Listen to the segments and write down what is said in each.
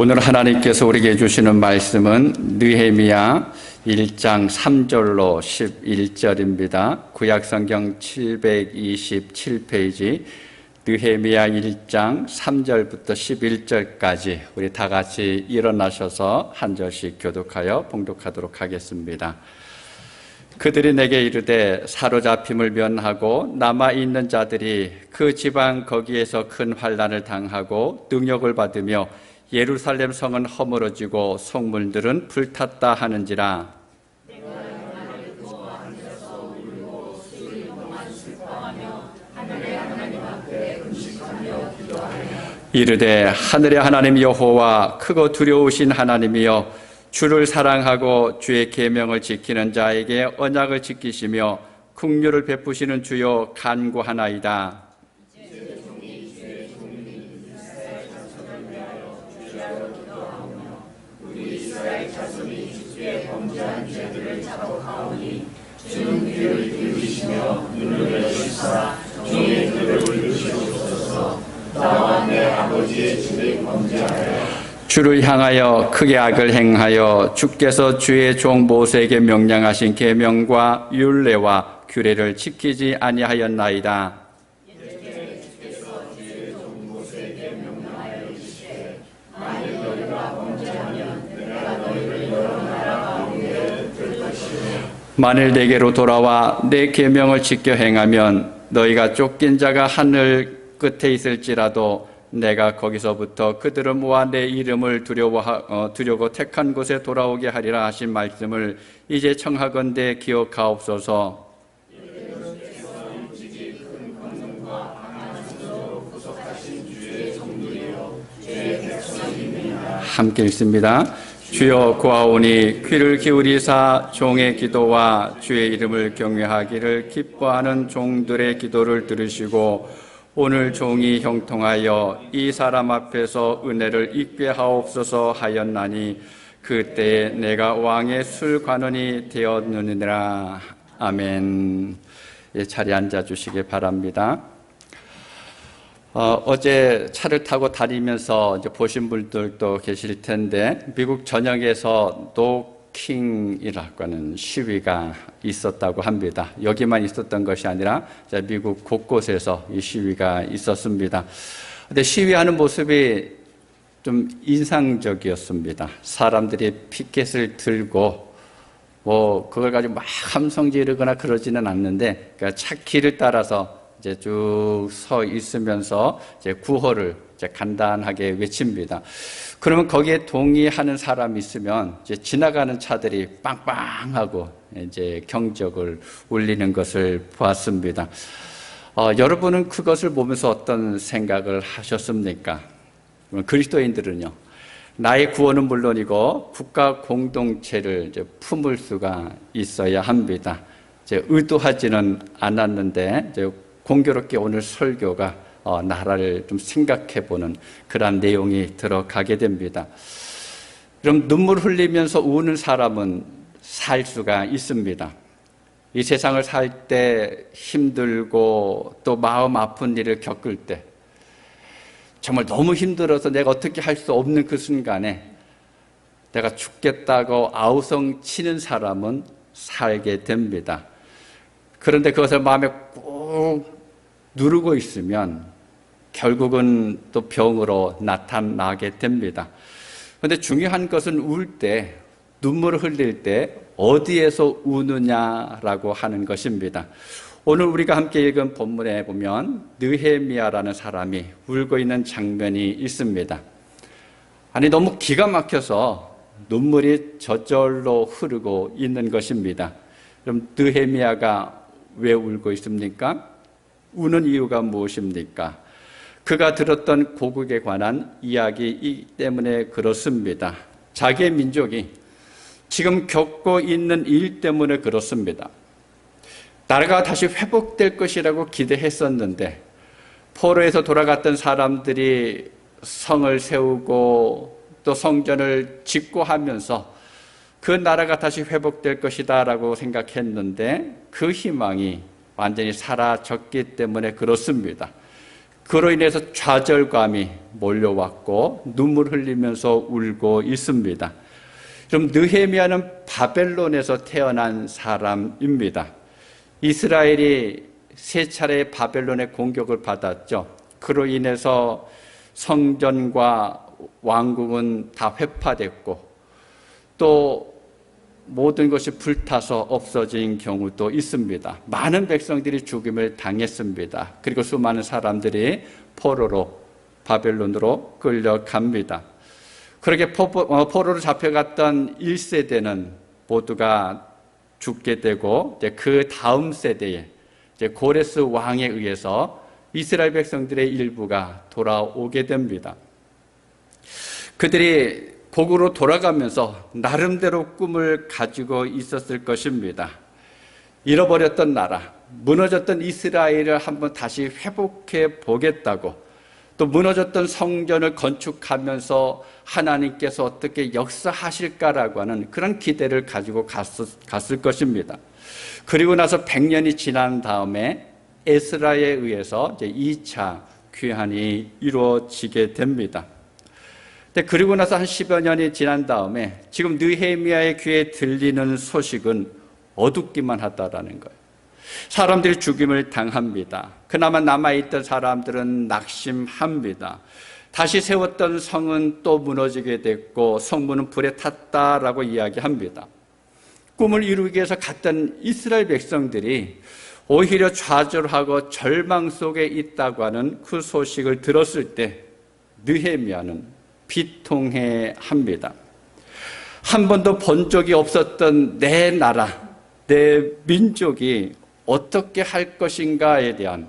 오늘 하나님께서 우리에게 주시는 말씀은 느헤미야 1장 3절로 11절입니다. 구약성경 727페이지 느헤미야 1장 3절부터 11절까지 우리 다 같이 일어나셔서 한 절씩 교독하여 봉독하도록 하겠습니다. 그들이 내게 이르되 사로잡힘을 면하고 남아있는 자들이 그 지방 거기에서 큰 환난을 당하고 능욕을 받으며 예루살렘 성은 허물어지고 성문들은 불탔다 하는지라. 이르되 하늘의 하나님 여호와 크고 두려우신 하나님이여 주를 사랑하고 주의 계명을 지키는 자에게 언약을 지키시며 긍휼을 베푸시는 주여 간구하나이다. 범죄한 죄들을 자복하오니 주는 귀를 기울이시며 눈을 여시사 종의 귀를 들으시옵소서. 나와 내 아버지의 죄를 범죄하여 주를 향하여 크게 악을 행하여 주께서 주의 종 모세에게 명령하신 계명과 율례와 규례를 지키지 아니하였나이다. 만일 내게로 돌아와 내 계명을 지켜 행하면 너희가 쫓긴 자가 하늘 끝에 있을지라도 내가 거기서부터 그들을 모아 내 이름을 두려고 택한 곳에 돌아오게 하리라 하신 말씀을 이제 청하건대 기억하옵소서. 함께 읽습니다. 주여 구하오니 귀를 기울이사 종의 기도와 주의 이름을 경외하기를 기뻐하는 종들의 기도를 들으시고 오늘 종이 형통하여 이 사람 앞에서 은혜를 잊게 하옵소서 하였나니 그때에 내가 왕의 술관원이 되었느니라. 아멘. 자리에 앉아주시기 바랍니다. 어제 차를 타고 다니면서 이제 보신 분들도 계실 텐데 미국 전역에서 노킹이라고 하는 시위가 있었다고 합니다. 여기만 있었던 것이 아니라 미국 곳곳에서 이 시위가 있었습니다. 근데 시위하는 모습이 좀 인상적이었습니다. 사람들이 피켓을 들고 그걸 가지고 막 함성 지르거나 그러지는 않는데 그러니까 차 길을 따라서 이제 쭉 서 있으면서 이제 구호를 이제 간단하게 외칩니다. 그러면 거기에 동의하는 사람이 있으면 이제 지나가는 차들이 빵빵하고 이제 경적을 울리는 것을 보았습니다. 여러분은 그것을 보면서 어떤 생각을 하셨습니까? 그리스도인들은요, 나의 구원은 물론이고 국가 공동체를 이제 품을 수가 있어야 합니다. 이제 의도하지는 않았는데 이제 공교롭게 오늘 설교가 나라를 좀 생각해보는 그런 내용이 들어가게 됩니다. 그럼 눈물 흘리면서 우는 사람은 살 수가 있습니다. 이 세상을 살 때 힘들고 또 마음 아픈 일을 겪을 때 정말 너무 힘들어서 내가 어떻게 할 수 없는 그 순간에 내가 죽겠다고 아우성 치는 사람은 살게 됩니다. 그런데 그것을 마음에 꼭 누르고 있으면 결국은 또 병으로 나타나게 됩니다. 그런데 중요한 것은 울 때, 눈물을 흘릴 때 어디에서 우느냐라고 하는 것입니다. 오늘 우리가 함께 읽은 본문에 보면 느헤미야라는 사람이 울고 있는 장면이 있습니다. 아니 너무 기가 막혀서 눈물이 저절로 흐르고 있는 것입니다. 그럼 느헤미야가 왜 울고 있습니까? 우는 이유가 무엇입니까? 그가 들었던 고국에 관한 이야기이기 때문에 그렇습니다. 자기의 민족이 지금 겪고 있는 일 때문에 그렇습니다. 나라가 다시 회복될 것이라고 기대했었는데 포로에서 돌아갔던 사람들이 성을 세우고 또 성전을 짓고 하면서 그 나라가 다시 회복될 것이다 라고 생각했는데 그 희망이 완전히 사라졌기 때문에 그렇습니다. 그로 인해서 좌절감이 몰려왔고 눈물 흘리면서 울고 있습니다. 그럼 느헤미야는 바벨론에서 태어난 사람입니다. 이스라엘이 세 차례 바벨론의 공격을 받았죠. 그로 인해서 성전과 왕궁은 다 회파됐고 또 모든 것이 불타서 없어진 경우도 있습니다. 많은 백성들이 죽임을 당했습니다. 그리고 수많은 사람들이 포로로 바벨론으로 끌려갑니다. 그렇게 포로로 잡혀갔던 1세대는 모두가 죽게 되고 그 다음 세대에 고레스 왕에 의해서 이스라엘 백성들의 일부가 돌아오게 됩니다. 그들이 고국으로 돌아가면서 나름대로 꿈을 가지고 있었을 것입니다. 잃어버렸던 나라, 무너졌던 이스라엘을 한번 다시 회복해 보겠다고, 또 무너졌던 성전을 건축하면서 하나님께서 어떻게 역사하실까라고 하는 그런 기대를 가지고 갔을 것입니다. 그리고 나서 100년이 지난 다음에 에스라에 의해서 이제 2차 귀환이 이루어지게 됩니다. 그리고 나서 한 10여 년이 지난 다음에 지금 느헤미야의 귀에 들리는 소식은 어둡기만 하다라는 거예요. 사람들이 죽임을 당합니다. 그나마 남아있던 사람들은 낙심합니다. 다시 세웠던 성은 또 무너지게 됐고 성문은 불에 탔다라고 이야기합니다. 꿈을 이루기 위해서 갔던 이스라엘 백성들이 오히려 좌절하고 절망 속에 있다고 하는 그 소식을 들었을 때 느헤미야는 비통해합니다. 한 번도 본 적이 없었던 내 나라, 내 민족이 어떻게 할 것인가에 대한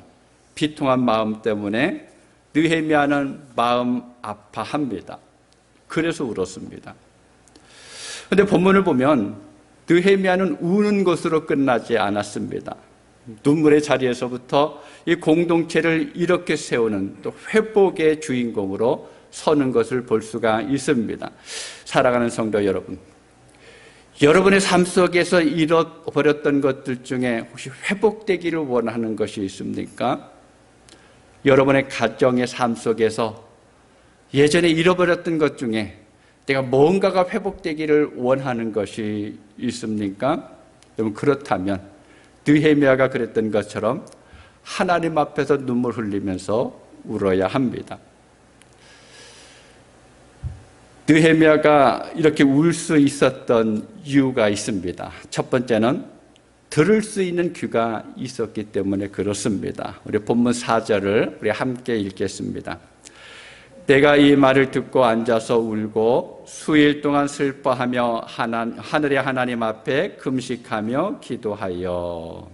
비통한 마음 때문에 느헤미야는 마음 아파합니다. 그래서 울었습니다. 그런데 본문을 보면 느헤미야는 우는 것으로 끝나지 않았습니다. 눈물의 자리에서부터 이 공동체를 이렇게 세우는 또 회복의 주인공으로 서는 것을 볼 수가 있습니다. 사랑하는 성도 여러분, 여러분의 삶 속에서 잃어버렸던 것들 중에 혹시 회복되기를 원하는 것이 있습니까? 여러분의 가정의 삶 속에서 예전에 잃어버렸던 것 중에 내가 뭔가가 회복되기를 원하는 것이 있습니까? 여러분, 그렇다면 느헤미야가 그랬던 것처럼 하나님 앞에서 눈물 흘리면서 울어야 합니다. 느헤미야가 이렇게 울 수 있었던 이유가 있습니다. 첫 번째는 들을 수 있는 귀가 있었기 때문에 그렇습니다. 우리 본문 4절을 우리 함께 읽겠습니다. 내가 이 말을 듣고 앉아서 울고 수일 동안 슬퍼하며 하늘의 하나님 앞에 금식하며 기도하여.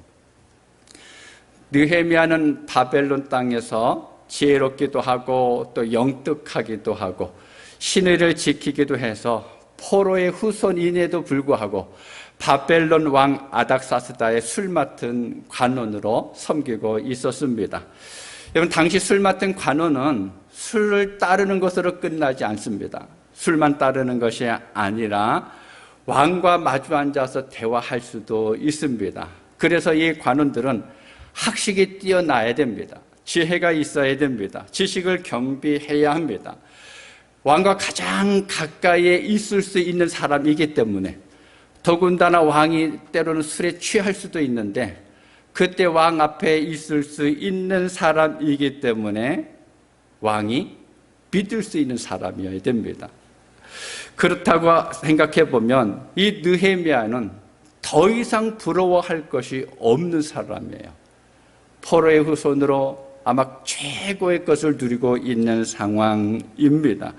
느헤미야는 바벨론 땅에서 지혜롭기도 하고 또 영특하기도 하고 신의를 지키기도 해서 포로의 후손임에도 불구하고 바벨론 왕 아닥사스다의 술 맡은 관원으로 섬기고 있었습니다. 여러분, 당시 술 맡은 관원은 술을 따르는 것으로 끝나지 않습니다. 술만 따르는 것이 아니라 왕과 마주 앉아서 대화할 수도 있습니다. 그래서 이 관원들은 학식이 뛰어나야 됩니다. 지혜가 있어야 됩니다. 지식을 겸비해야 합니다. 왕과 가장 가까이에 있을 수 있는 사람이기 때문에, 더군다나 왕이 때로는 술에 취할 수도 있는데 그때 왕 앞에 있을 수 있는 사람이기 때문에 왕이 믿을 수 있는 사람이어야 됩니다. 그렇다고 생각해 보면 이 느헤미야는 더 이상 부러워할 것이 없는 사람이에요. 포로의 후손으로 아마 최고의 것을 누리고 있는 상황입니다.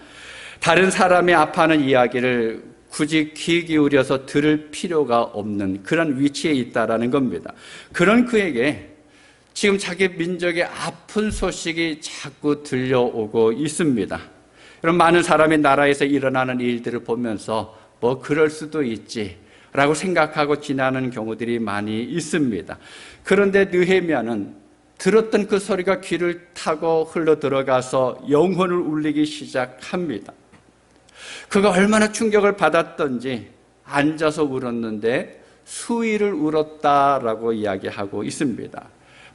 다른 사람의 아파하는 이야기를 굳이 귀 기울여서 들을 필요가 없는 그런 위치에 있다라는 겁니다. 그런 그에게 지금 자기 민족의 아픈 소식이 자꾸 들려오고 있습니다. 여러분, 많은 사람이 나라에서 일어나는 일들을 보면서 뭐 그럴 수도 있지 라고 생각하고 지나는 경우들이 많이 있습니다. 그런데 느헤미야는 들었던 그 소리가 귀를 타고 흘러 들어가서 영혼을 울리기 시작합니다. 그가 얼마나 충격을 받았던지 앉아서 울었는데 수일을 울었다라고 이야기하고 있습니다.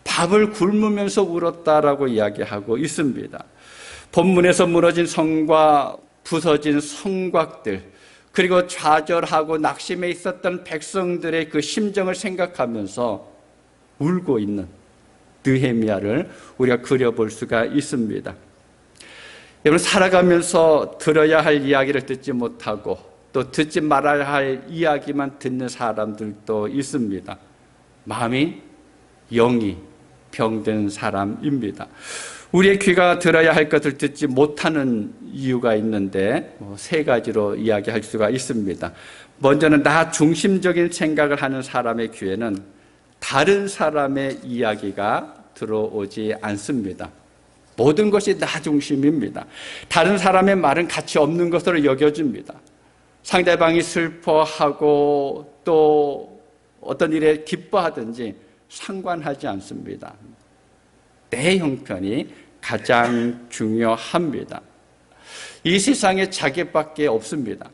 밥을 굶으면서 울었다라고 이야기하고 있습니다. 본문에서 무너진 성과 부서진 성곽들, 그리고 좌절하고 낙심해 있었던 백성들의 그 심정을 생각하면서 울고 있는 느헤미야를 우리가 그려볼 수가 있습니다. 여러분, 살아가면서 들어야 할 이야기를 듣지 못하고 또 듣지 말아야 할 이야기만 듣는 사람들도 있습니다. 마음이 영이 병든 사람입니다. 우리의 귀가 들어야 할 것을 듣지 못하는 이유가 있는데 세 가지로 이야기할 수가 있습니다. 먼저는 나 중심적인 생각을 하는 사람의 귀에는 다른 사람의 이야기가 들어오지 않습니다. 모든 것이 나 중심입니다. 다른 사람의 말은 가치 없는 것으로 여겨집니다. 상대방이 슬퍼하고 또 어떤 일에 기뻐하든지 상관하지 않습니다. 내 형편이 가장 중요합니다. 이 세상에 자기밖에 없습니다.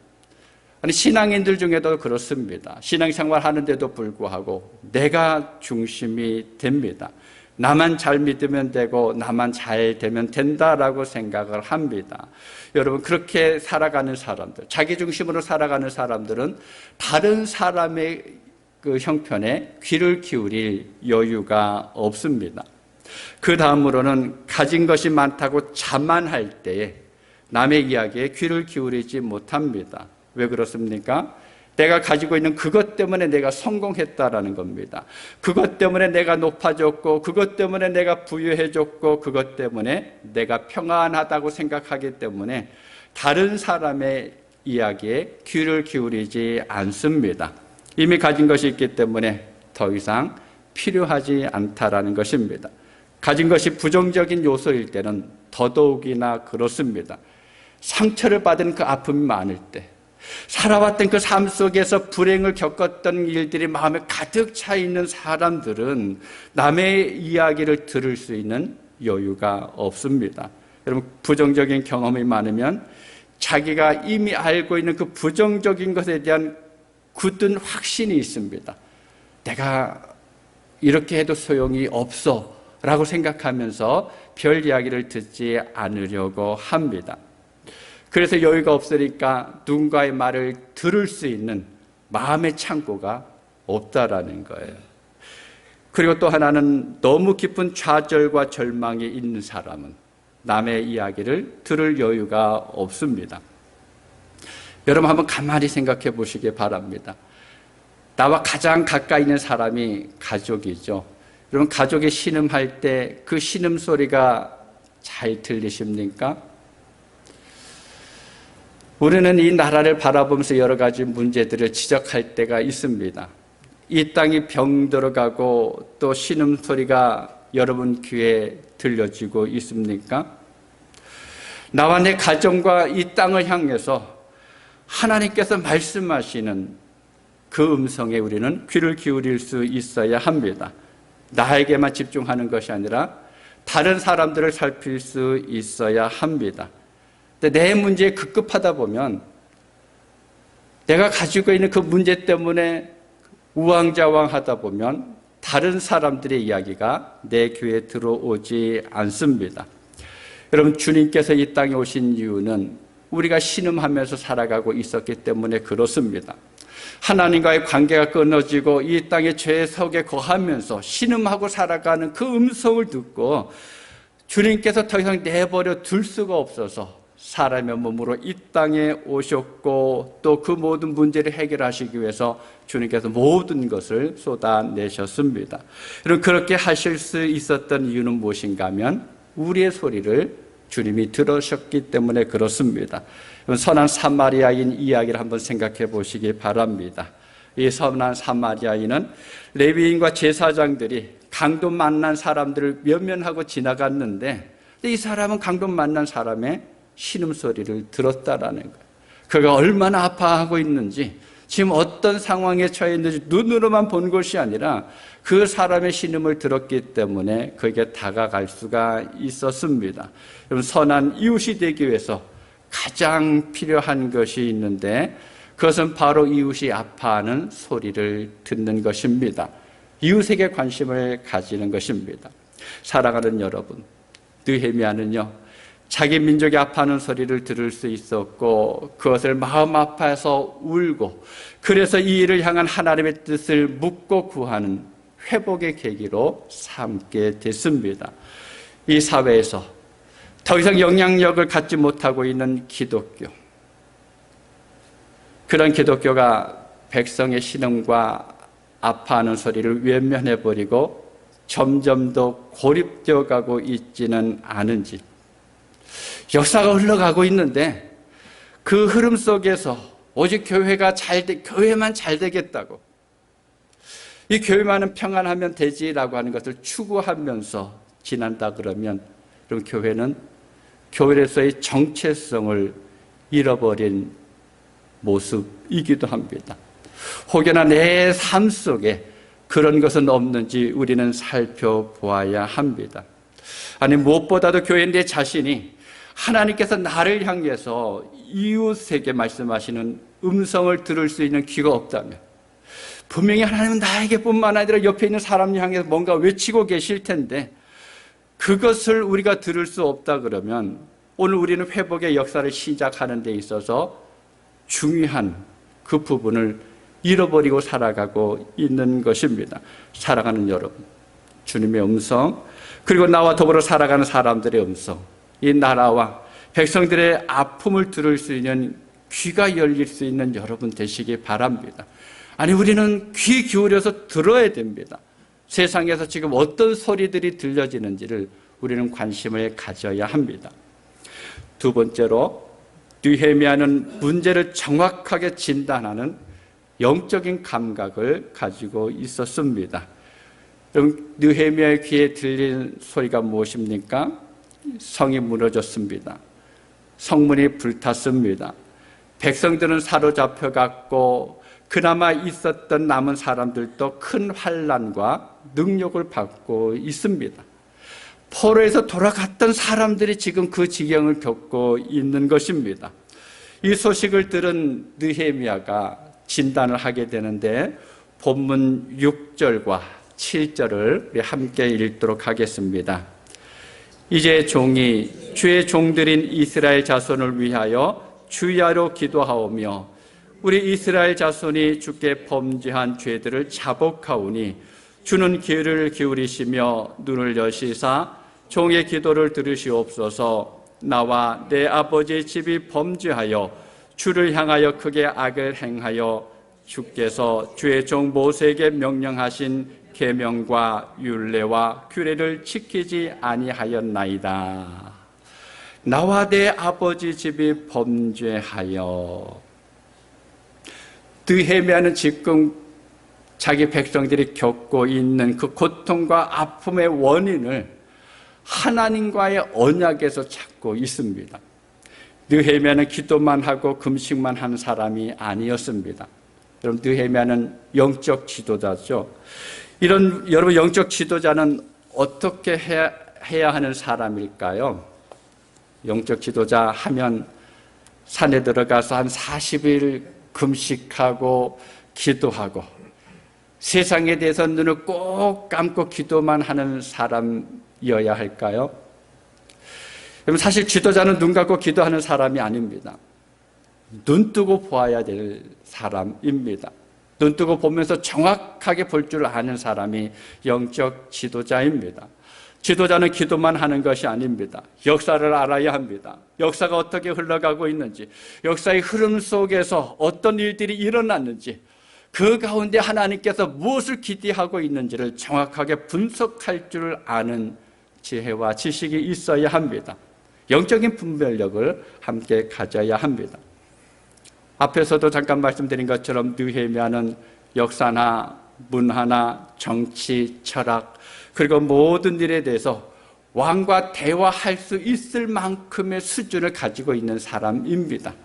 아니, 신앙인들 중에도 그렇습니다. 신앙생활 하는데도 불구하고 내가 중심이 됩니다. 나만 잘 믿으면 되고 나만 잘 되면 된다라고 생각을 합니다. 여러분, 그렇게 살아가는 사람들, 자기 중심으로 살아가는 사람들은 다른 사람의 그 형편에 귀를 기울일 여유가 없습니다. 그 다음으로는 가진 것이 많다고 자만할 때에 남의 이야기에 귀를 기울이지 못합니다. 왜 그렇습니까? 내가 가지고 있는 그것 때문에 내가 성공했다라는 겁니다. 그것 때문에 내가 높아졌고, 그것 때문에 내가 부유해졌고, 그것 때문에 내가 평안하다고 생각하기 때문에 다른 사람의 이야기에 귀를 기울이지 않습니다. 이미 가진 것이 있기 때문에 더 이상 필요하지 않다라는 것입니다. 가진 것이 부정적인 요소일 때는 더더욱이나 그렇습니다. 상처를 받은 그 아픔이 많을 때, 살아왔던 그 삶 속에서 불행을 겪었던 일들이 마음에 가득 차 있는 사람들은 남의 이야기를 들을 수 있는 여유가 없습니다. 여러분, 부정적인 경험이 많으면 자기가 이미 알고 있는 그 부정적인 것에 대한 굳은 확신이 있습니다. 내가 이렇게 해도 소용이 없어 라고 생각하면서 별 이야기를 듣지 않으려고 합니다. 그래서 여유가 없으니까 누군가의 말을 들을 수 있는 마음의 창고가 없다라는 거예요. 그리고 또 하나는 너무 깊은 좌절과 절망이 있는 사람은 남의 이야기를 들을 여유가 없습니다. 여러분, 한번 가만히 생각해 보시기 바랍니다. 나와 가장 가까이 있는 사람이 가족이죠. 여러분, 가족이 신음할 때 그 신음 소리가 잘 들리십니까? 우리는 이 나라를 바라보면서 여러 가지 문제들을 지적할 때가 있습니다. 이 땅이 병들어가고 또 신음 소리가 여러분 귀에 들려지고 있습니까? 나와 내 가정과 이 땅을 향해서 하나님께서 말씀하시는 그 음성에 우리는 귀를 기울일 수 있어야 합니다. 나에게만 집중하는 것이 아니라 다른 사람들을 살필 수 있어야 합니다. 근데 내 문제에 급급하다 보면 내가 가지고 있는 그 문제 때문에 우왕좌왕하다 보면 다른 사람들의 이야기가 내 귀에 들어오지 않습니다. 여러분, 주님께서 이 땅에 오신 이유는 우리가 신음하면서 살아가고 있었기 때문에 그렇습니다. 하나님과의 관계가 끊어지고 이 땅의 죄 속에 거하면서 신음하고 살아가는 그 음성을 듣고 주님께서 더 이상 내버려 둘 수가 없어서 사람의 몸으로 이 땅에 오셨고 또 그 모든 문제를 해결하시기 위해서 주님께서 모든 것을 쏟아내셨습니다. 여러분, 그렇게 하실 수 있었던 이유는 무엇인가 하면 우리의 소리를 주님이 들으셨기 때문에 그렇습니다. 선한 사마리아인 이야기를 한번 생각해 보시기 바랍니다. 이 선한 사마리아인은 레위인과 제사장들이 강도 만난 사람들을 면면하고 지나갔는데 이 사람은 강도 만난 사람의 신음소리를 들었다라는 거예요. 그가 얼마나 아파하고 있는지, 지금 어떤 상황에 처해 있는지 눈으로만 본 것이 아니라 그 사람의 신음을 들었기 때문에 그에게 다가갈 수가 있었습니다. 여러분, 선한 이웃이 되기 위해서 가장 필요한 것이 있는데 그것은 바로 이웃이 아파하는 소리를 듣는 것입니다. 이웃에게 관심을 가지는 것입니다. 사랑하는 여러분, 느헤미야는요, 자기 민족이 아파하는 소리를 들을 수 있었고 그것을 마음 아파서 울고, 그래서 이 일을 향한 하나님의 뜻을 묻고 구하는 회복의 계기로 삼게 됐습니다. 이 사회에서 더 이상 영향력을 갖지 못하고 있는 기독교, 그런 기독교가 백성의 신음과 아파하는 소리를 외면해버리고 점점 더 고립되어 가고 있지는 않은지, 역사가 흘러가고 있는데 그 흐름 속에서 오직 교회만 잘 되겠다고, 이 교회만은 평안하면 되지라고 하는 것을 추구하면서 지난다 그러면, 그럼 교회는 교회에서의 정체성을 잃어버린 모습이기도 합니다. 혹여나 내 삶 속에 그런 것은 없는지 우리는 살펴보아야 합니다. 아니, 무엇보다도 교회인 내 자신이 하나님께서 나를 향해서 이웃에게 말씀하시는 음성을 들을 수 있는 귀가 없다면, 분명히 하나님은 나에게뿐만 아니라 옆에 있는 사람을 향해서 뭔가 외치고 계실 텐데 그것을 우리가 들을 수 없다 그러면 오늘 우리는 회복의 역사를 시작하는 데 있어서 중요한 그 부분을 잃어버리고 살아가고 있는 것입니다. 사랑하는 여러분, 주님의 음성, 그리고 나와 더불어 살아가는 사람들의 음성, 이 나라와 백성들의 아픔을 들을 수 있는 귀가 열릴 수 있는 여러분 되시기 바랍니다. 아니, 우리는 귀 기울여서 들어야 됩니다. 세상에서 지금 어떤 소리들이 들려지는지를 우리는 관심을 가져야 합니다. 두 번째로, 느헤미야는 문제를 정확하게 진단하는 영적인 감각을 가지고 있었습니다. 그럼 느헤미야의 귀에 들린 소리가 무엇입니까? 성이 무너졌습니다. 성문이 불탔습니다. 백성들은 사로잡혀갔고 그나마 있었던 남은 사람들도 큰 환난과 능력을 받고 있습니다. 포로에서 돌아갔던 사람들이 지금 그 지경을 겪고 있는 것입니다. 이 소식을 들은 느헤미야가 진단을 하게 되는데, 본문 6절과 7절을 우리 함께 읽도록 하겠습니다. 이제 종이 주의 종들인 이스라엘 자손을 위하여 주야로 기도하오며 우리 이스라엘 자손이 주께 범죄한 죄들을 자복하오니 주는 귀를 기울이시며 눈을 여시사 종의 기도를 들으시옵소서. 나와 내 아버지의 집이 범죄하여 주를 향하여 크게 악을 행하여 주께서 주의 종 모세에게 명령하신 계명과 율례와 규례를 지키지 아니하였나이다. 나와 내 아버지 집이 범죄하여. 느헤미야는 지금 자기 백성들이 겪고 있는 그 고통과 아픔의 원인을 하나님과의 언약에서 찾고 있습니다. 느헤미야는 기도만 하고 금식만 한 사람이 아니었습니다. 여러분, 느헤미야는 영적 지도자죠. 여러분, 영적 지도자는 어떻게 해야 하는 사람일까요? 영적 지도자 하면 산에 들어가서 한 40일 금식하고 기도하고 세상에 대해서 눈을 꼭 감고 기도만 하는 사람이어야 할까요? 사실 지도자는 눈 감고 기도하는 사람이 아닙니다. 눈 뜨고 보아야 될 사람입니다. 눈 뜨고 보면서 정확하게 볼 줄 아는 사람이 영적 지도자입니다. 지도자는 기도만 하는 것이 아닙니다. 역사를 알아야 합니다. 역사가 어떻게 흘러가고 있는지, 역사의 흐름 속에서 어떤 일들이 일어났는지, 그 가운데 하나님께서 무엇을 기대하고 있는지를 정확하게 분석할 줄 아는 지혜와 지식이 있어야 합니다. 영적인 분별력을 함께 가져야 합니다. 앞에서도 잠깐 말씀드린 것처럼 느헤미야는 역사나 문화나 정치, 철학, 그리고 모든 일에 대해서 왕과 대화할 수 있을 만큼의 수준을 가지고 있는 사람입니다.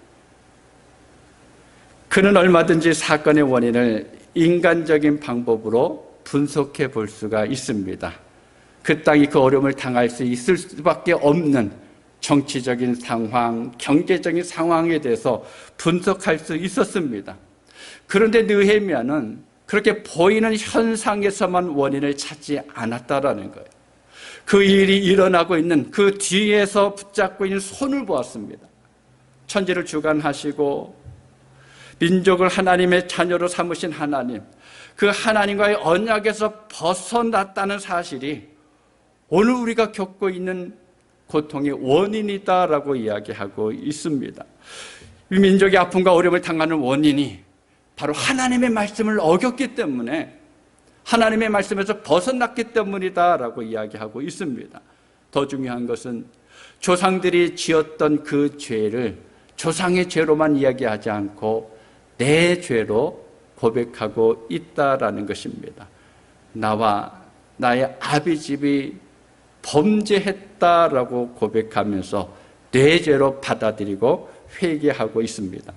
그는 얼마든지 사건의 원인을 인간적인 방법으로 분석해 볼 수가 있습니다. 그 땅이 그 어려움을 당할 수 있을 수밖에 없는 정치적인 상황, 경제적인 상황에 대해서 분석할 수 있었습니다. 그런데 느헤미야는 그렇게 보이는 현상에서만 원인을 찾지 않았다라는 거예요. 그 일이 일어나고 있는 그 뒤에서 붙잡고 있는 손을 보았습니다. 천지를 주관하시고 민족을 하나님의 자녀로 삼으신 하나님, 그 하나님과의 언약에서 벗어났다는 사실이 오늘 우리가 겪고 있는 고통의 원인이다라고 이야기하고 있습니다. 이 민족의 아픔과 어려움을 당하는 원인이 바로 하나님의 말씀을 어겼기 때문에, 하나님의 말씀에서 벗어났기 때문이다라고 이야기하고 있습니다. 더 중요한 것은 조상들이 지었던 그 죄를 조상의 죄로만 이야기하지 않고 내 죄로 고백하고 있다라는 것입니다. 나와 나의 아비집이 범죄했다라고 고백하면서 내 죄로 받아들이고 회개하고 있습니다.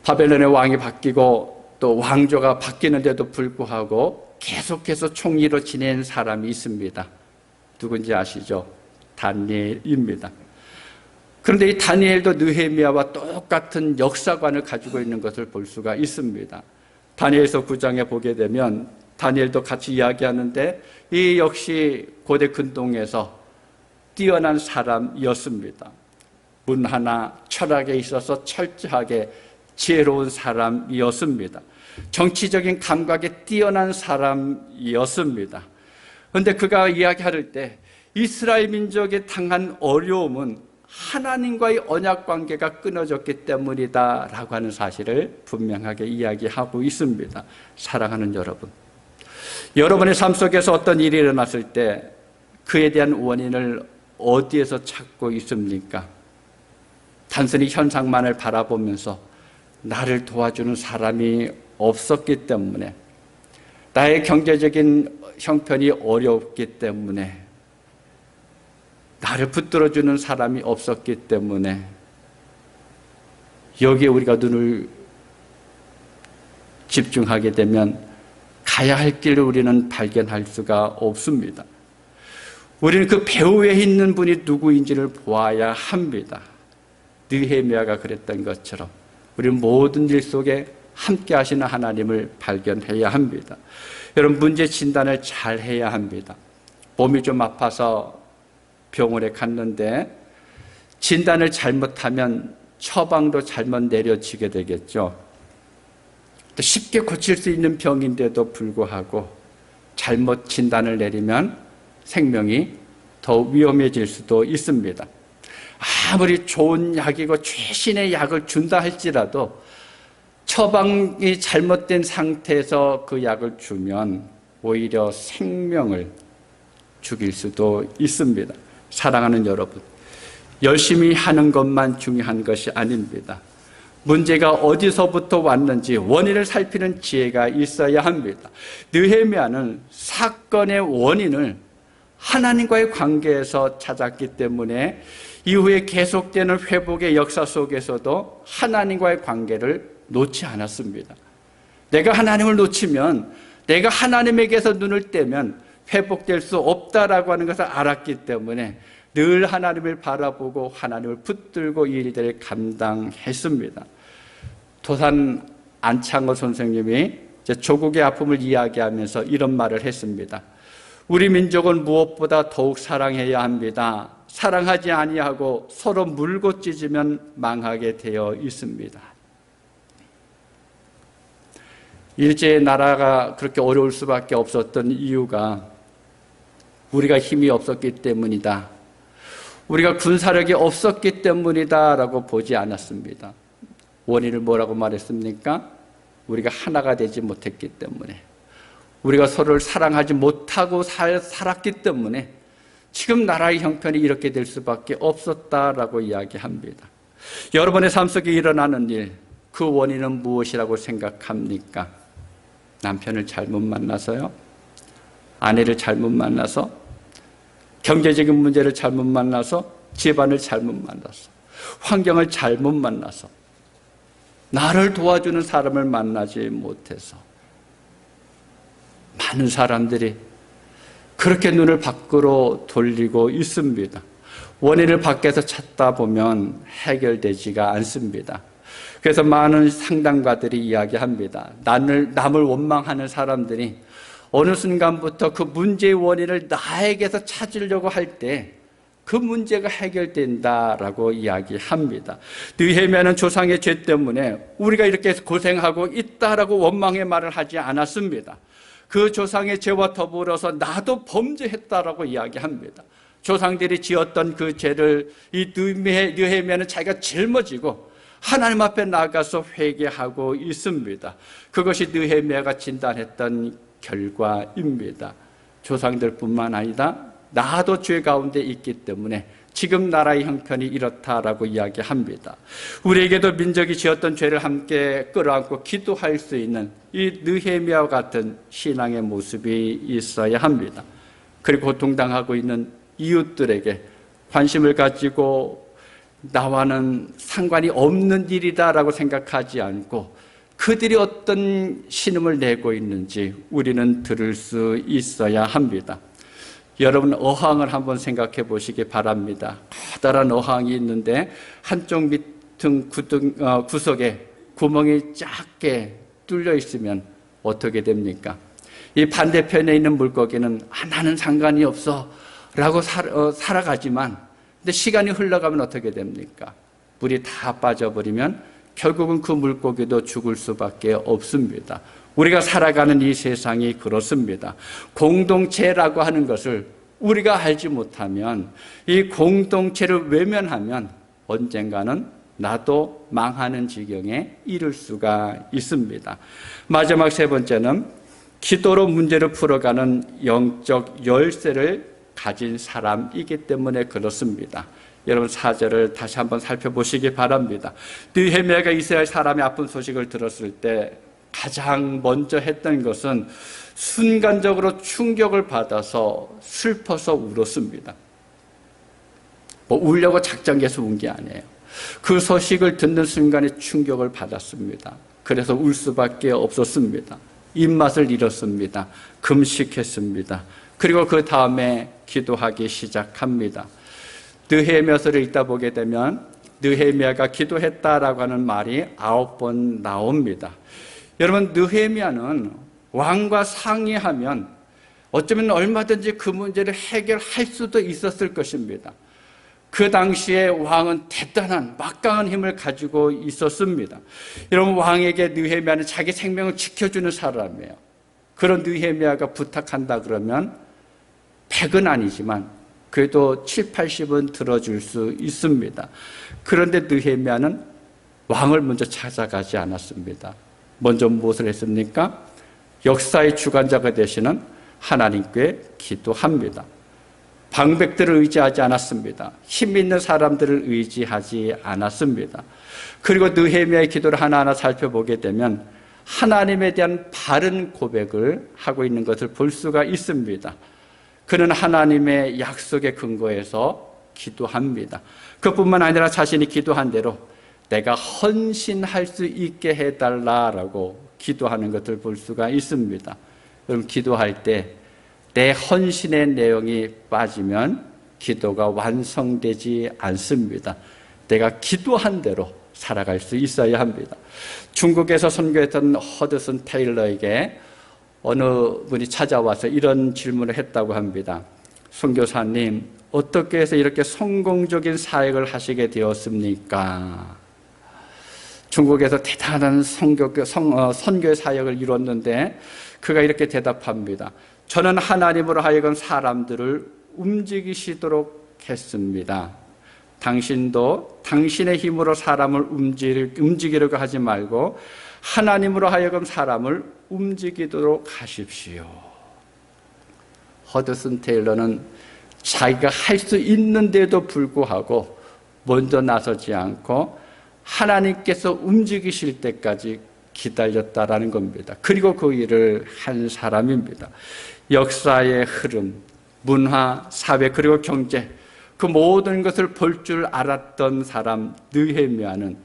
바벨론의 왕이 바뀌고 또 왕조가 바뀌는데도 불구하고 계속해서 총리로 지낸 사람이 있습니다. 누군지 아시죠? 다니엘입니다. 그런데 이 다니엘도 느헤미야와 똑같은 역사관을 가지고 있는 것을 볼 수가 있습니다. 다니엘서 9장에 보게 되면 다니엘도 같이 이야기하는데 이 역시 고대 근동에서 뛰어난 사람이었습니다. 문화나 철학에 있어서 철저하게 지혜로운 사람이었습니다. 정치적인 감각에 뛰어난 사람이었습니다. 그런데 그가 이야기할 때 이스라엘 민족이 당한 어려움은 하나님과의 언약 관계가 끊어졌기 때문이다 라고 하는 사실을 분명하게 이야기하고 있습니다. 사랑하는 여러분, 여러분의 삶 속에서 어떤 일이 일어났을 때 그에 대한 원인을 어디에서 찾고 있습니까? 단순히 현상만을 바라보면서 나를 도와주는 사람이 없었기 때문에, 나의 경제적인 형편이 어렵기 때문에, 나를 붙들어주는 사람이 없었기 때문에 여기에 우리가 눈을 집중하게 되면 가야 할 길을 우리는 발견할 수가 없습니다. 우리는 그 배후에 있는 분이 누구인지를 보아야 합니다. 느헤미야가 그랬던 것처럼 우리는 모든 일 속에 함께 하시는 하나님을 발견해야 합니다. 여러분, 문제 진단을 잘 해야 합니다. 몸이 좀 아파서 병원에 갔는데 진단을 잘못하면 처방도 잘못 내려지게 되겠죠. 쉽게 고칠 수 있는 병인데도 불구하고 잘못 진단을 내리면 생명이 더 위험해질 수도 있습니다. 아무리 좋은 약이고 최신의 약을 준다 할지라도 처방이 잘못된 상태에서 그 약을 주면 오히려 생명을 죽일 수도 있습니다. 사랑하는 여러분, 열심히 하는 것만 중요한 것이 아닙니다. 문제가 어디서부터 왔는지 원인을 살피는 지혜가 있어야 합니다. 느헤미야는 사건의 원인을 하나님과의 관계에서 찾았기 때문에 이후에 계속되는 회복의 역사 속에서도 하나님과의 관계를 놓지 않았습니다. 내가 하나님을 놓치면, 내가 하나님에게서 눈을 떼면 회복될 수 없다라고 하는 것을 알았기 때문에 늘 하나님을 바라보고 하나님을 붙들고 이 일들을 감당했습니다. 도산 안창호 선생님이 조국의 아픔을 이야기하면서 이런 말을 했습니다. 우리 민족은 무엇보다 더욱 사랑해야 합니다. 사랑하지 아니하고 서로 물고 찢으면 망하게 되어 있습니다. 일제의 나라가 그렇게 어려울 수밖에 없었던 이유가 우리가 힘이 없었기 때문이다, 우리가 군사력이 없었기 때문이다 라고 보지 않았습니다. 원인을 뭐라고 말했습니까? 우리가 하나가 되지 못했기 때문에, 우리가 서로를 사랑하지 못하고 살았기 때문에 지금 나라의 형편이 이렇게 될 수밖에 없었다라고 이야기합니다. 여러분의 삶 속에 일어나는 일, 그 원인은 무엇이라고 생각합니까? 남편을 잘못 만나서요? 아내를 잘못 만나서? 경제적인 문제를 잘못 만나서? 집안을 잘못 만나서? 환경을 잘못 만나서? 나를 도와주는 사람을 만나지 못해서? 많은 사람들이 그렇게 눈을 밖으로 돌리고 있습니다. 원인을 밖에서 찾다 보면 해결되지가 않습니다. 그래서 많은 상담가들이 이야기합니다. 남을 원망하는 사람들이 어느 순간부터 그 문제의 원인을 나에게서 찾으려고 할 때 그 문제가 해결된다라고 이야기합니다. 느헤미야는 조상의 죄 때문에 우리가 이렇게 고생하고 있다라고 원망의 말을 하지 않았습니다. 그 조상의 죄와 더불어서 나도 범죄했다라고 이야기합니다. 조상들이 지었던 그 죄를 이 느헤미야는 자기가 짊어지고 하나님 앞에 나가서 회개하고 있습니다. 그것이 느헤미야가 진단했던 결과입니다. 조상들뿐만 아니라 나도 죄 가운데 있기 때문에 지금 나라의 형편이 이렇다라고 이야기합니다. 우리에게도 민족이 지었던 죄를 함께 끌어안고 기도할 수 있는 이 느헤미야와 같은 신앙의 모습이 있어야 합니다. 그리고 고통당하고 있는 이웃들에게 관심을 가지고 나와는 상관이 없는 일이다라고 생각하지 않고 그들이 어떤 신음을 내고 있는지 우리는 들을 수 있어야 합니다. 여러분, 어항을 한번 생각해 보시기 바랍니다. 커다란 어항이 있는데 한쪽 밑은 구석에 구멍이 작게 뚫려 있으면 어떻게 됩니까? 이 반대편에 있는 물고기는 나는 상관이 없어 라고 살아가지만 근데 시간이 흘러가면 어떻게 됩니까? 물이 다 빠져버리면 결국은 그 물고기도 죽을 수밖에 없습니다. 우리가 살아가는 이 세상이 그렇습니다. 공동체라고 하는 것을 우리가 알지 못하면 이 공동체를 외면하면 언젠가는 나도 망하는 지경에 이를 수가 있습니다. 마지막 세 번째는 기도로 문제를 풀어가는 영적 열쇠를 가진 사람이기 때문에 그렇습니다. 여러분 4절을 다시 한번 살펴보시기 바랍니다. 느헤미야가 이스라엘 사람의 아픈 소식을 들었을 때 가장 먼저 했던 것은 순간적으로 충격을 받아서 슬퍼서 울었습니다. 울려고 작정해서 운 게 아니에요. 그 소식을 듣는 순간에 충격을 받았습니다. 그래서 울 수밖에 없었습니다. 입맛을 잃었습니다. 금식했습니다. 그리고 그 다음에 기도하기 시작합니다. 느헤미야서를 읽다 보게 되면 느헤미야가 기도했다라고 하는 말이 9번 나옵니다. 여러분, 느헤미야는 왕과 상의하면 어쩌면 얼마든지 그 문제를 해결할 수도 있었을 것입니다. 그 당시에 왕은 대단한 막강한 힘을 가지고 있었습니다. 여러분, 왕에게 느헤미야는 자기 생명을 지켜주는 사람이에요. 그런 느헤미야가 부탁한다 그러면 100은 아니지만 그래도 7, 80은 들어줄 수 있습니다. 그런데 느헤미야는 왕을 먼저 찾아가지 않았습니다. 먼저 무엇을 했습니까? 역사의 주관자가 되시는 하나님께 기도합니다. 방백들을 의지하지 않았습니다. 힘 있는 사람들을 의지하지 않았습니다. 그리고 느헤미야의 기도를 하나하나 살펴보게 되면 하나님에 대한 바른 고백을 하고 있는 것을 볼 수가 있습니다. 그는 하나님의 약속에 근거해서 기도합니다. 그뿐만 아니라 자신이 기도한 대로 내가 헌신할 수 있게 해달라라고 기도하는 것을 볼 수가 있습니다. 그럼 기도할 때 내 헌신의 내용이 빠지면 기도가 완성되지 않습니다. 내가 기도한 대로 살아갈 수 있어야 합니다. 중국에서 선교했던 허드슨 테일러에게 어느 분이 찾아와서 이런 질문을 했다고 합니다. 선교사님, 어떻게 해서 이렇게 성공적인 사역을 하시게 되었습니까? 중국에서 대단한 선교의 사역을 이뤘는데 그가 이렇게 대답합니다. 저는 하나님으로 하여금 사람들을 움직이시도록 했습니다. 당신도 당신의 힘으로 사람을 움직이려고 하지 말고 하나님으로 하여금 사람을 움직이도록 하십시오. 허드슨 테일러는 자기가 할 수 있는데도 불구하고 먼저 나서지 않고 하나님께서 움직이실 때까지 기다렸다라는 겁니다. 그리고 그 일을 한 사람입니다. 역사의 흐름, 문화, 사회, 그리고 경제, 그 모든 것을 볼 줄 알았던 사람 느헤미야는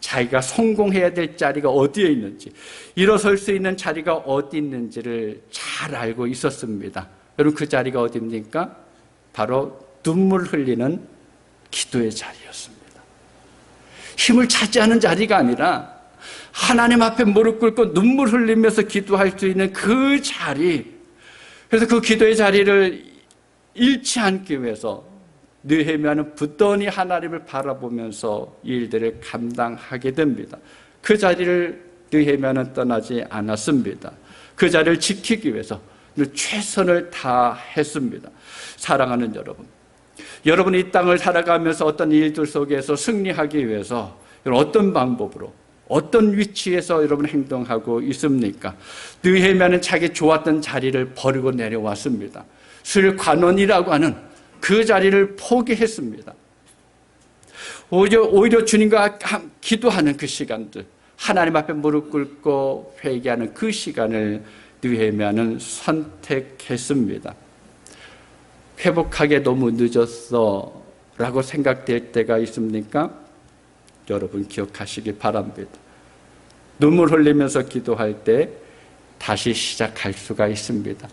자기가 성공해야 될 자리가 어디에 있는지, 일어설 수 있는 자리가 어디 있는지를 잘 알고 있었습니다. 여러분, 그 자리가 어디입니까? 바로 눈물 흘리는 기도의 자리였습니다. 힘을 차지하는 자리가 아니라 하나님 앞에 무릎 꿇고 눈물 흘리면서 기도할 수 있는 그 자리, 그래서 그 기도의 자리를 잃지 않기 위해서 느헤미야는 부단히 하나님을 바라보면서 이 일들을 감당하게 됩니다. 그 자리를 느헤미야는 떠나지 않았습니다. 그 자리를 지키기 위해서 최선을 다했습니다. 사랑하는 여러분, 여러분이 이 땅을 살아가면서 어떤 일들 속에서 승리하기 위해서 어떤 방법으로, 어떤 위치에서 여러분 행동하고 있습니까? 느헤미야는 자기 좋았던 자리를 버리고 내려왔습니다. 술관원이라고 하는 그 자리를 포기했습니다. 오히려 주님과 기도하는 그 시간들, 하나님 앞에 무릎 꿇고 회개하는 그 시간을 느헤미야는 선택했습니다. 회복하기 너무 늦었어 라고 생각될 때가 있습니까? 여러분 기억하시기 바랍니다. 눈물 흘리면서 기도할 때 다시 시작할 수가 있습니다.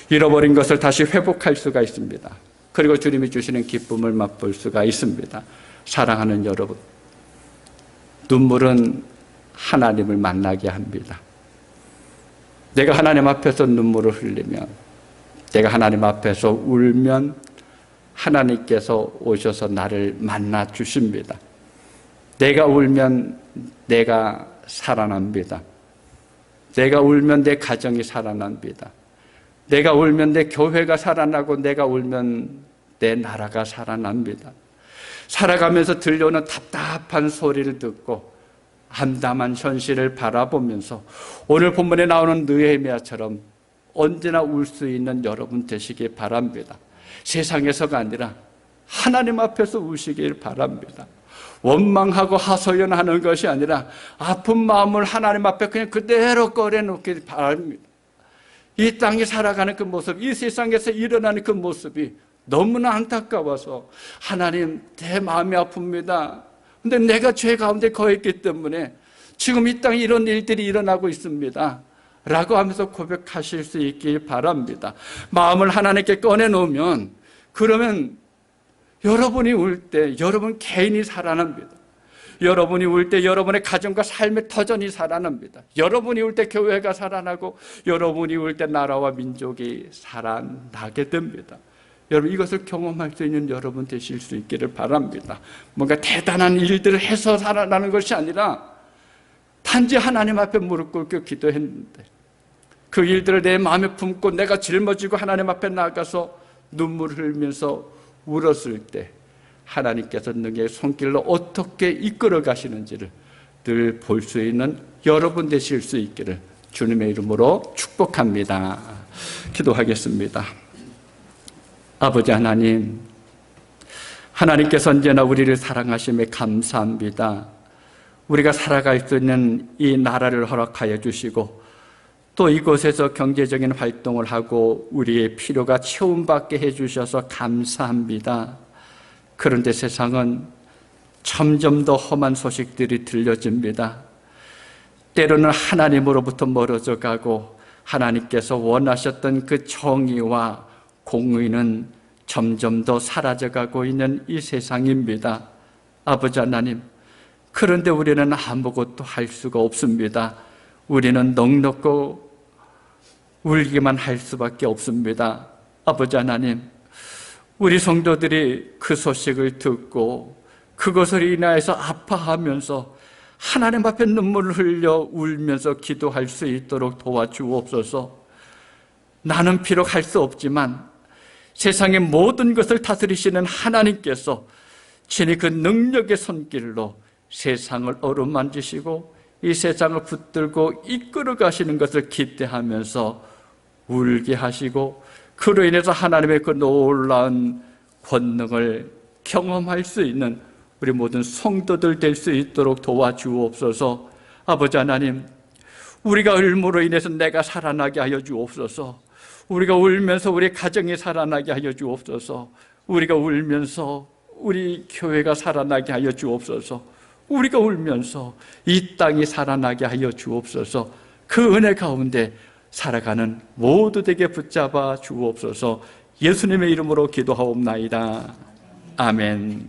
잃어버린 것을 다시 회복할 수가 있습니다. 그리고 주님이 주시는 기쁨을 맛볼 수가 있습니다. 사랑하는 여러분, 눈물은 하나님을 만나게 합니다. 내가 하나님 앞에서 눈물을 흘리면, 내가 하나님 앞에서 울면 하나님께서 오셔서 나를 만나 주십니다. 내가 울면 내가 살아납니다. 내가 울면 내 가정이 살아납니다. 내가 울면 내 교회가 살아나고, 내가 울면 내 나라가 살아납니다. 살아가면서 들려오는 답답한 소리를 듣고 암담한 현실을 바라보면서 오늘 본문에 나오는 느헤미야처럼 언제나 울 수 있는 여러분 되시길 바랍니다. 세상에서가 아니라 하나님 앞에서 우시길 바랍니다. 원망하고 하소연하는 것이 아니라 아픈 마음을 하나님 앞에 그냥 그대로 꺼내놓길 바랍니다. 이 땅에 살아가는 그 모습, 이 세상에서 일어나는 그 모습이 너무나 안타까워서 하나님, 내 마음이 아픕니다. 근데 내가 죄 가운데 거했기 때문에 지금 이 땅에 이런 일들이 일어나고 있습니다 라고 하면서 고백하실 수 있길 바랍니다. 마음을 하나님께 꺼내놓으면, 그러면 여러분이 울 때 여러분 개인이 살아납니다. 여러분이 울 때 여러분의 가정과 삶의 터전이 살아납니다. 여러분이 울 때 교회가 살아나고, 여러분이 울 때 나라와 민족이 살아나게 됩니다. 여러분, 이것을 경험할 수 있는 여러분 되실 수 있기를 바랍니다. 뭔가 대단한 일들을 해서 살아나는 것이 아니라 단지 하나님 앞에 무릎 꿇고 기도했는데 그 일들을 내 마음에 품고 내가 짊어지고 하나님 앞에 나가서 눈물을 흘리면서 울었을 때 하나님께서 능히 손길로 어떻게 이끌어 가시는지를 늘 볼 수 있는 여러분 되실 수 있기를 주님의 이름으로 축복합니다. 기도하겠습니다. 아버지 하나님, 하나님께서 언제나 우리를 사랑하심에 감사합니다. 우리가 살아갈 수 있는 이 나라를 허락하여 주시고, 또 이곳에서 경제적인 활동을 하고 우리의 필요가 채움받게 해주셔서 감사합니다. 그런데 세상은 점점 더 험한 소식들이 들려집니다. 때로는 하나님으로부터 멀어져 가고, 하나님께서 원하셨던 그 정의와 공의는 점점 더 사라져가고 있는 이 세상입니다. 아버지 하나님, 그런데 우리는 아무것도 할 수가 없습니다. 우리는 넋놓고 울기만 할 수밖에 없습니다. 아버지 하나님, 우리 성도들이 그 소식을 듣고 그것을 인하여서 아파하면서 하나님 앞에 눈물을 흘려 울면서 기도할 수 있도록 도와주옵소서. 나는 비록 할 수 없지만 세상의 모든 것을 다스리시는 하나님께서 친히 그 능력의 손길로 세상을 어루만지시고 이 세상을 붙들고 이끌어 가시는 것을 기대하면서 울게 하시고, 그로 인해서 하나님의 그 놀라운 권능을 경험할 수 있는 우리 모든 성도들 될 수 있도록 도와주옵소서. 아버지 하나님, 우리가 울므로 인해서 내가 살아나게 하여 주옵소서. 우리가 울면서 우리 가정이 살아나게 하여 주옵소서. 우리가 울면서 우리 교회가 살아나게 하여 주옵소서. 우리가 울면서 이 땅이 살아나게 하여 주옵소서. 그 은혜 가운데 살아가는 모두에게 붙잡아 주옵소서. 예수님의 이름으로 기도하옵나이다. 아멘.